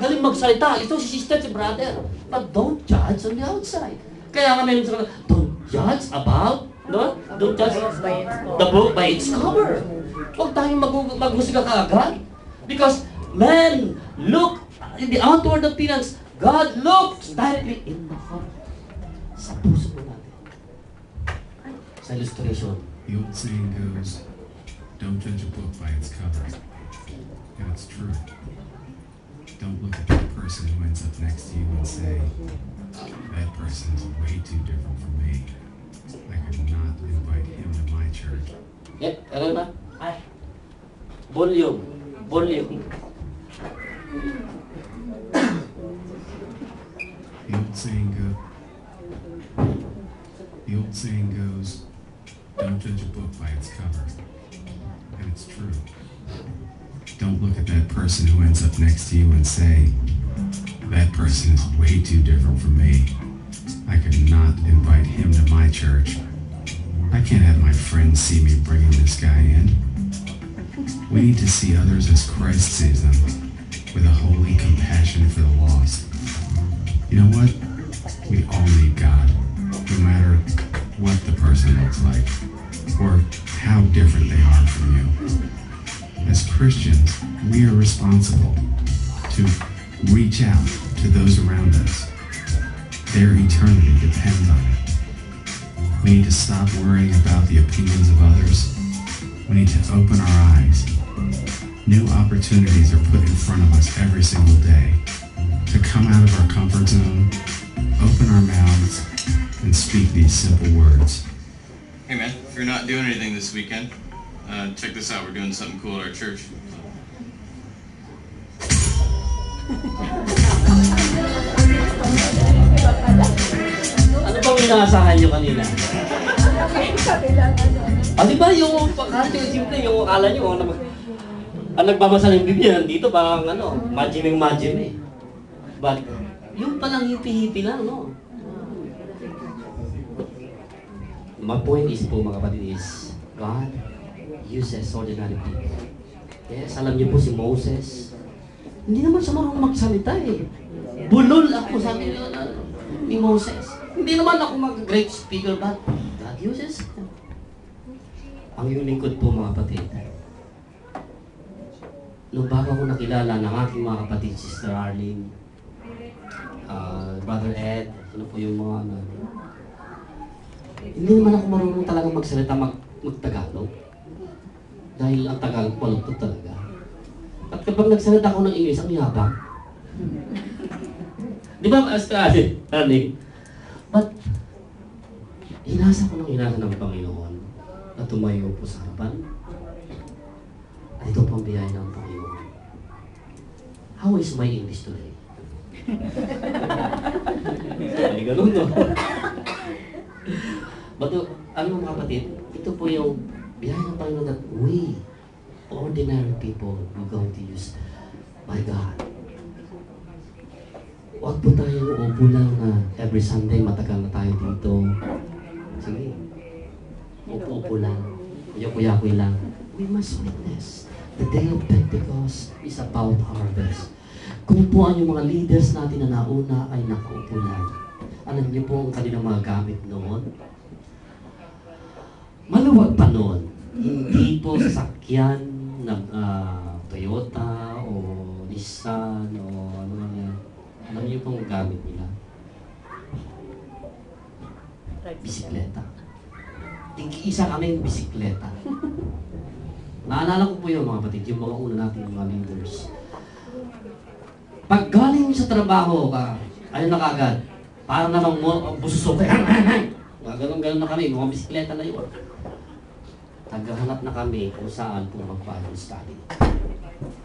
magaling magsalita. Ito si sister, si brother. But don't judge on the outside. Kaya nga meron sa kanila, don't judge about, no? Don't judge the book by its cover. Huwag tayong maghusga kaagad. Because man, look in the outward appearance, God looks directly in the heart. Sa puso po natin. Sa illustration. The old saying goes, don't judge a book by its cover. And it's true. Don't look at that person who ends up next to you and say, that person is way too different from me. I could not invite him to my church. Ano na? Ay. Volume. The old saying goes, don't judge a book by its cover. And it's true. Don't look at that person who ends up next to you and say, that person is way too different from me. I could not invite him to my church. I can't have my friends see me bringing this guy in. We need to see others as Christ sees them, with a holy compassion for the lost. You know what? We all need God, no matter what the person looks like, or how different they are from you. As Christians, we are responsible to reach out to those around us. Their eternity depends on it. We need to stop worrying about the opinions of others. We need to open our eyes. New opportunities are put in front of us every single day to come out of our comfort zone, open our mouths, and speak these simple words. Hey man, if you're not doing anything this weekend, check this out. We're doing something cool at our church. Ano bang inaasahan nyo kanina? Di ba yung pagkakasya yung simple, yung akala nyo, ang nagbabasa ng Biblia, nandito parang magiming. But, yung palang hipi-hipi lang, no? My point is po, mga kapatid, is God uses ordinary people. Yes, alam niyo po si Moses, hindi naman siya marunong magsalita eh. Bulol ako, sabi ni Moses. Hindi naman ako mag-great speaker, but God uses him. Ang iyong lingkod po, mga kapatid, nung bago ako nakilala ng aking mga kapatid, Sister Arlene, Brother Ed, ano po yung mga hindi naman ako marunong talaga magsalita mag-Tagalog. Dahil ang Tagalog palugtod talaga. At kapag nagsalita ako ng English, ang yabang. Di ba, Arlene? But, hinasa ng Panginoon na tumayo po sa harapan. At ito pang biyaya ng Panginoon. How is my English today? Ay, ganun, no? But, ano mga kapatid, ito po yung biyaya ng Panginoon that we, ordinary people, we're going to use by God. Huwag po tayo upo lang na every Sunday matagal na tayo dito. Sige, upo lang, kuya-kuya lang. We must witness. The day of Pentecost is about harvest. Kung po ang yung mga leaders natin na nauna ay nakaupo lang, alam niyo po ang kanilang mga gamit noon? Maluwag pa noon. Hindi po sasakyan ng Toyota o Nissan o ano man yan. Alam niyo pong gamit nila? Bisikleta. Tig-isa kaming bisikleta. Naalala ko po yun mga kapatid, yung mga una natin mga leaders. Pag galing sa trabaho ka, ayun na kagad, parang namang bususok, ganun-ganun na kami, mga bisikleta na yun. Tagahanap na kami kung saan po mag-Bible study.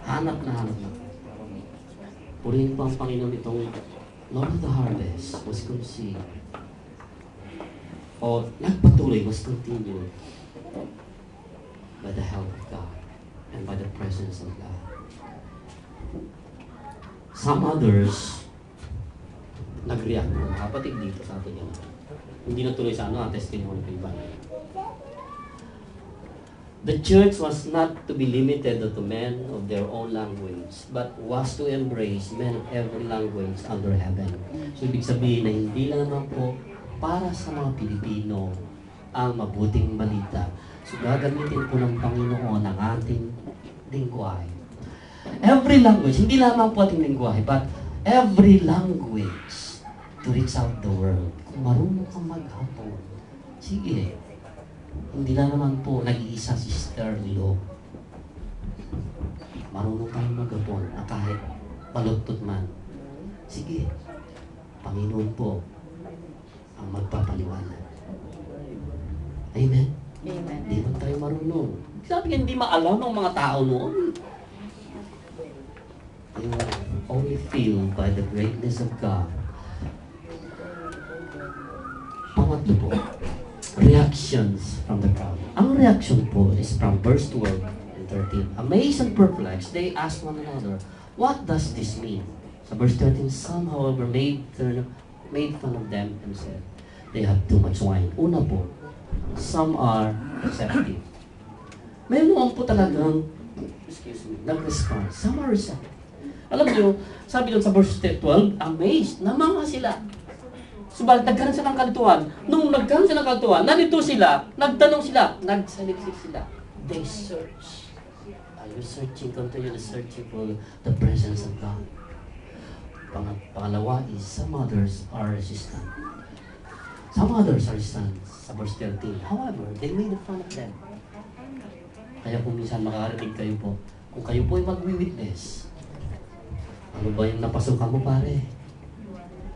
Hanap na. Purihin po ang Panginoon itong Lord of the Harvest was conceived. O nagpatuloy, was continued by the help of God and by the presence of God. Some others nag-react mo. Kapatid dito sa atin yun. Hindi natuloy sa testimony kay Ivan. The church was not to be limited to men of their own language, but was to embrace men of every language under heaven. So, ibig sabihin na hindi lang naman po para sa mga Pilipino ang mabuting balita. So, gagamitin po ng Panginoon ang ating lingwahe. Every language, hindi lamang po ating lingwahe, but every language to reach out the world. Kung marunong kang maghapon, sige. Hindi na naman po nag-iisa si Sister Lo. Marunong tayong maghapon na kahit balugtot man. Sige, Panginoon po ang magpapaliwanag. Amen? Amen. Hindi man tayo marunong. Sabi nga, hindi maalam ng mga tao noon. You only feel by the greatness of God. Pangatlo po, reactions from the crowd. Ang reaction po is from verse 12 and 13. Amazed and perplexed, they asked one another, what does this mean? Sa verse 13, some however made fun of them and said, they have too much wine. Una po, some are receptive. May naman po talagang, nag-respond. Some are receptive. Alam niyo, sabi doon sa verse 12, amazed, namanga sila. Subalit, nagkaroon sila ng kalituhan. Nung nagkaroon sila ng kalituhan, nandito sila, nagtanong sila, nagsaliksik sila. They search. Are you searching? Continually searching for the presence of God. Pangalawa is, some others are resistant. Some others are resistant sa verse 13. However, they made fun of them. Kaya kung minsan makakarinig kayo po, kung kayo po ay mag-witness, ano ba yung napasukan mo, pare?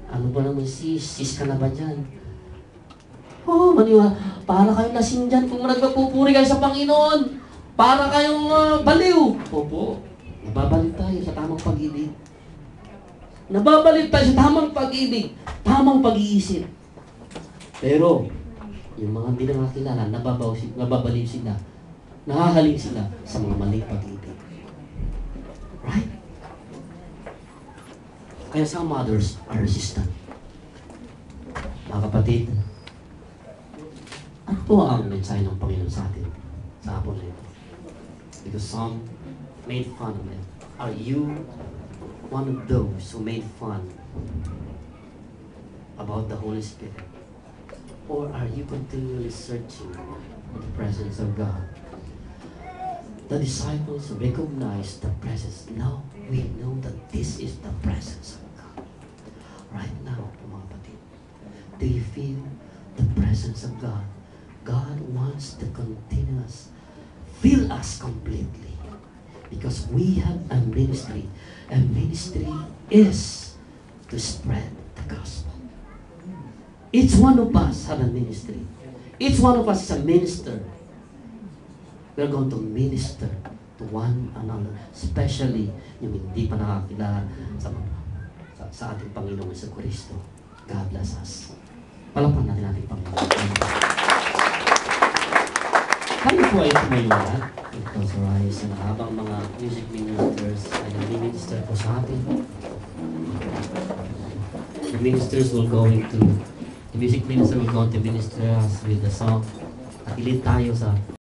Ano ba naman sis ka na ba dyan? Oh, maniwa, para kayong lasing dyan kung nagpupuri kayo sa Panginoon. Para kayong baliw. Opo, nababalik tayo sa tamang pag-ibig. Nababalik tayo sa tamang pag-ibig, tamang pag-iisip. Pero, yung mga hindi na nakakilala, nababaliw sila, nahahaling sila sa mga maling pag-ibig. Right? Kaya some others are resistant. Mga kapatid, ano po ang mensahe ng Panginoon sa atin sa hapon na ito? Because some made fun of it. Are you one of those who made fun about the Holy Spirit? Or are you continually searching for the presence of God? The disciples recognized the presence. Now we know that this is the presence of God. Right now, mga kapatid, do you feel the presence of God? God wants to continuous fill us completely because we have a ministry. And ministry is to spread the gospel. Each one of us have a ministry. Each one of us is a minister. We're going to minister to one another, especially yung hindi pa nakakilala sa ating Panginoong Jesucristo. God bless us. Palakpan natin ating Panginoon. Kami po ay tumayo lahat. Close our eyes. And habang mga music ministers ay nag-minister po sa atin, the ministers will going to, the music minister will go to minister us with the song. At ilit tayo sa